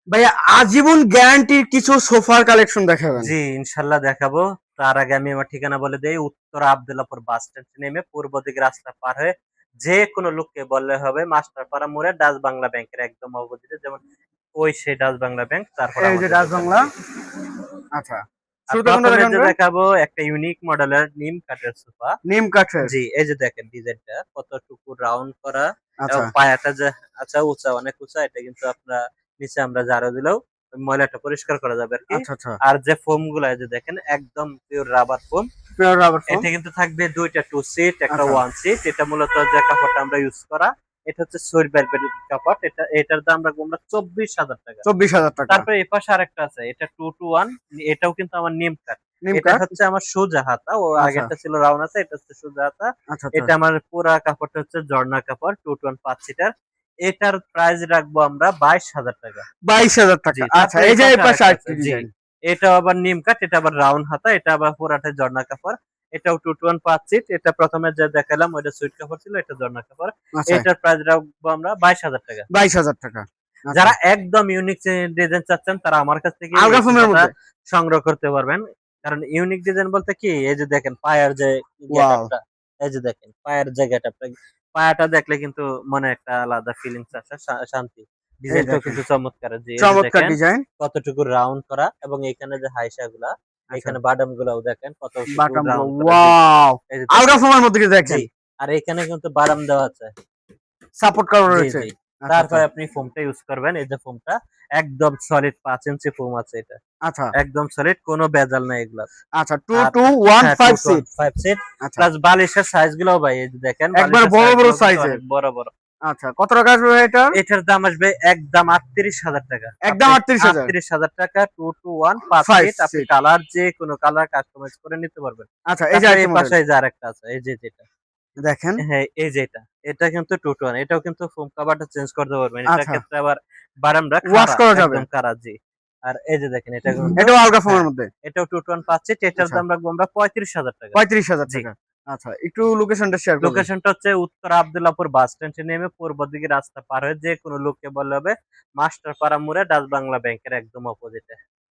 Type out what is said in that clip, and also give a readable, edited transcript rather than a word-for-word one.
ভাইয়া আজীবন গ্যারান্টির কিছু সোফার কালেকশন দেখাবেন? জি, ইনশাল্লাহ দেখাবো। তার আগে আমি আমার ঠিকানা বলে দেই। উত্তরা আব্দুল্লাহপুর বাস স্ট্যান্ড নেমে পূর্ব দিকে রাস্তা পার হয়ে যে কোনো লোককে বললে হবে মাস্টারপাড়া মোড়ে ডাচ বাংলা ব্যাংকের একদম অপোজিটে, যেমন ওই সেই ডাচ বাংলা ব্যাংক, তারপর এই যে আমাদের ডাচ দোকান। বাংলা। জি। আচ্ছা, আর শুরুতে কোনটা প্রথমে দেখান যে ভাই? দেখাবো একটা ইউনিক মডেলের নিম কাঠের সোফা। নিম কাঠের। জি, এই যে দেখেন ডিজাইনটা কতটুকু রাউন্ড করা এবং আচ্ছা পায়াটা যে আচ্ছা উঁচা, অনেক উঁচা। এটা কিন্তু আপনার নিচে আমরা ঝাড়ু দিলেও ওই ময়লাটা পরিষ্কার করা যাবে আরকি। আচ্ছা আচ্ছা। আর যে ফোম গুলা এই যে দেখেন একদম pure rubber foam. Pure rubber foam. এটা কিন্তু থাকবে ২ টা 2 সিট, একটা আচ্ছা 1 সিট। এটা মূলত যে কাপড়টা আমরা ইউজ করা, এটা হচ্ছে সুইট ভেলভেট কাপড়। এটার দাম রাখবো আমরা ২৪,০০০ টাকা। ২৪,০০০ টাকা। তারপরে এপাশে আরেকটা আছে, এটা 2 to 1। এটাও কিন্তু আমার নিম কাঠ। নিম এটা কাঠ। হচ্ছে আমার সোজা হাতা। ও আচ্ছা আগেরটা ছিল রাউন্ড হাতা, এটা হচ্ছে সোজা হাতা। আচ্ছা আচ্ছা। এটা আমার পুরা কাপড়টা হচ্ছে ঝর্ণা কাপড়, 2 to 1 5 সিটার। এটার প্রাইস রাখবো আমরা ২২,০০০ টাকা। ২২,০০০ টাকা। জি, আচ্ছা, তারপরে এই যে এই এপাশে পাশে আরেকটা আছে। আরেকটি জি, ডিজাইন। এটাও আবার নিম কাঠ, এটা আবার রাউন্ড হাতা, এটা আবার পুরাটাই ঝর্ণা কাপড়। এটাও 2 to 1 5 সিট। এটা প্রথমে যে দেখালাম ওইটা সুইট কাপড় ছিল, এটা ঝর্ণা কাপড়। আচ্ছা, এটার প্রাইস রাখবো আমরা ২২,০০০ টাকা। ২২,০০০ টাকা। আচ্ছা। যারা একদম ইউনিক ডিজাইন চাচ্ছেন তারা আমার কাছ থেকে এই আলগা ফোমের সোফাটা মধ্যে। সংগ্রহ করতে পারবেন। কারণ ইউনিক ডিজাইন বলতে কি, এই যে দেখেন পায়ের যে ওয়াও! গেটআপটা, এই যে দেখেন পায়ের যে গেটআপটা, পায়াটা দেখলে কিন্তু মনে একটা আলাদা ফিলিংস আসে, শান্তি। এই ডিজাইনটাও দেখেন। কিন্তু চমৎকার। জি, এই যে চমৎকার দেখেন ডিজাইন। কতটুকু রাউন্ড করা, এবং এখানে যে হাইসা গুলা, আচ্ছা। এখানে বাদাম গুলাও দেখেন কতটুকু বাটাম গুলো রাউন্ড করা। জি, ওয়াও! এই যে আলগা দেখেন। ফোমের মধ্যে দিয়ে জি, দেখেন। আর এখানে কিন্তু বাদাম দেওয়া আছে। সাপোর্ট করা জি, রয়েছে। জি। আচ্ছা আচ্ছা। তারপরে আপনি ফোমটা ইউজ করবেন। এই যে ফোমটা একদম সলিড ৫ ইঞ্চি ফোম আছে এটা। আচ্ছা একদম সলিড, কোনো ভেজাল নাই এগুলার। আচ্ছা। 2 আর to 1 হ্যাঁ, 2 5 to 1 সিট। 5 সিট। আচ্ছা। প্লাস বালিশের সাইজ গুলাও ভাই এই যে দেখেন, একবার বালিশের বড় সাইজ বড় গুলো কিন্তু সাইজের। অনেক বড়, বড়। আচ্ছা, কত টাকা আসবে ভাই এটার? এটার দাম আসবে একদম ৩৮,০০০ টাকা। একদম আপনি ৩৮,০০০। ৩৮,০০০ টাকা 2 to 1 5 5 সিট। আপনি সিট। কালার যে কোনো কালার কাস্টমাইজ করে নিতে পারবেন। আচ্ছা, এই যে তারপরে আরেকটা এই মডেল। পাশে এই যে আরেকটা আছে, এই যে যেটা। দেখেন। হ্যাঁ, এই যে এটা। এটা কিন্তু 2 to 1। এটাও কিন্তু ফোম কভারটা চেঞ্জ করতে পারবেন। এটার আচ্ছা। ক্ষেত্রে আবার বারামটা ওয়াশ খাড়া, করা যাবে। একদম খাড়া। জি। আর এই যে দেখেন এটা কিন্তু এটাও আলগা ফোমের হ্যাঁ, মধ্যে। এটাও 2 to 1 5 সিট। এটার আচ্ছা। দাম রাখবো আমরা ৩৫,০০০ টাকা। ৩৫,০০০ জি। টাকা। আচ্ছা, একটু লোকেশনটা শেয়ার করবেন। লোকেশনটা হচ্ছে উত্তরা আব্দুল্লাহপুর বাস স্ট্যান্ডে নেমে পূর্ব দিকে রাস্তা পার হয়ে যে কোনো লোককে বললে হবে মাস্টারপাড়া মোড়ে ডাচ বাংলা ব্যাংকের একদম অপোজিটে।